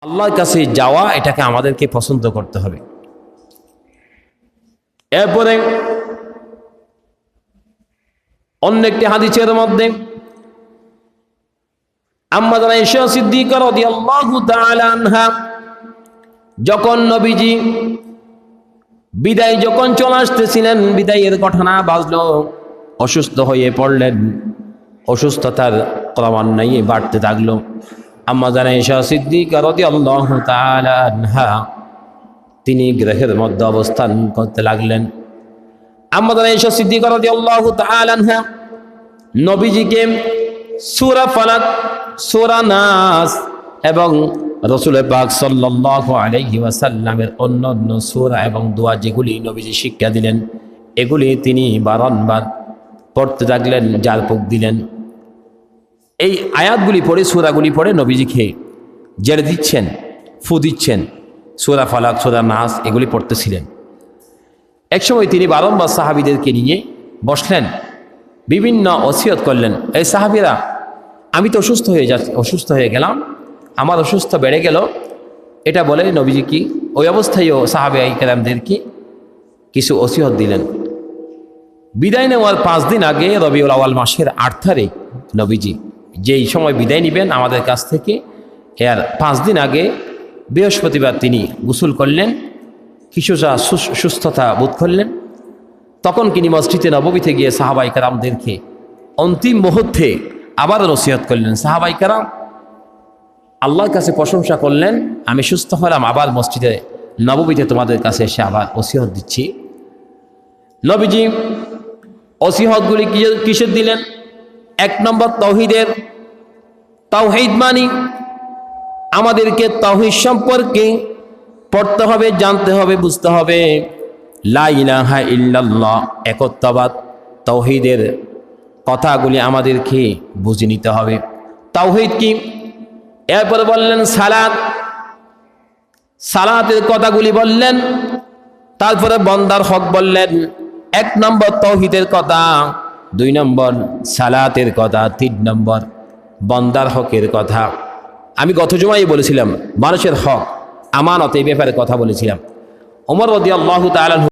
আল্লাহর কাছে যাওয়া এটাকে আমাদেরকে পছন্দ করতে হবে। এরপরে অন্য একটি হাদিসের মধ্যে আম্মা জানা আয়েশা সিদ্দিকা রাদিয়াল্লাহু তাআলা আনহা যখন নবীজি বিদায় যখন চলে আসতেছিলেন, বিদায়ের ঘটনা বাজলো, অসুস্থ হয়ে পড়লেন, অসুস্থতার ক্রমান্বয়ে বাড়তে থাকলো। আম্মা জানা আয়েশা সিদ্দিকা রাদিয়াল্লাহু তাআলা আনহা তিনি গৃহের মধ্যে অবস্থান করতে লাগলেন। আম্মা জানা আয়েশা সিদ্দিকা রাদিয়াল্লাহু তাআলা আনহা নবীজিকে সূরা ফালাক, সূরা নাস এবং রাসূল পাক সাল্লাল্লাহু আলাইহি ওয়াসাল্লামের অন্যান্য সূরা এবং দোয়া যেগুলি নবীজি শিক্ষা দিলেন এগুলি তিনি বারংবার পড়তে থাকলেন, জারপুক দিলেন। এই আয়াতগুলি পড়ে, সূরাগুলি পড়ে নবীজিকে জেরে দিচ্ছেন, ফু দিচ্ছেন। সূরা ফালাক, সূরা নাস এগুলি পড়তেছিলেন। একসময় তিনি বারংবার সাহাবীদেরকে নিয়ে বসলেন, বিভিন্ন ওসিয়ত করলেন। এই সাহাবীরা, আমি তো অসুস্থ হয়ে গেলাম, আমার অসুস্থ বেড়ে গেল, এটা বলে নবীজি কি ওই অবস্থায়ও সাহাবায়ে কেরামদেরকে কিছু ওসিয়ত দিলেন। বিদায় নেওয়ার 5 দিন আগে রবিউল আউয়াল মাসের 8 তারিখ নবীজি যেই সময় বিদায় নেবেন আমাদের কাছ থেকে, এর 5 দিন আগে বৃহস্পতিবার তিনি গোসল করলেন, কিছুটা সুস্থতা বোধ করলেন। তখন তিনি মসজিদে নববীতে গিয়ে সাহাবায়ে কেরামদেরকে অন্তিম মুহূর্তে আবার নসিহত করলেন। সাহাবায়ে কেরাম আল্লাহর কাছে প্রশংসা করলেন, আমি সুস্থ হলাম, আবার মসজিদে নববীতে তোমাদের কাছে এসে আবার ওসিয়ত দিচ্ছি। নবীজি ওসিয়তগুলি কিসের দিলেন? 1 নম্বর তাওহীদের। তাওহীদ মানি আমাদেরকে তাওহীদ সম্পর্কে পড়তে হবে, জানতে হবে, বুঝতে হবে। লা ইলাহা ইল্লাল্লাহ, একত্ববাদ, তাওহীদের কথাগুলি আমাদেরকে বুঝে নিতে হবে। তাওহীদ কি? এরপরে বললেন সালাত, সালাতের কথাগুলি বললেন। তারপরে বান্দার হক বললেন, 1 নম্বর তাওহীদের কথা, 2 নম্বর সালাতের কথা, 3 নম্বর বান্দার হকের কথা। আমি গত জুমায় বলেছিলাম মানুষের হক, আমানত, এই ব্যাপারে কথা বলেছিলাম। ওমর রাদিয়াল্লাহু তাআলা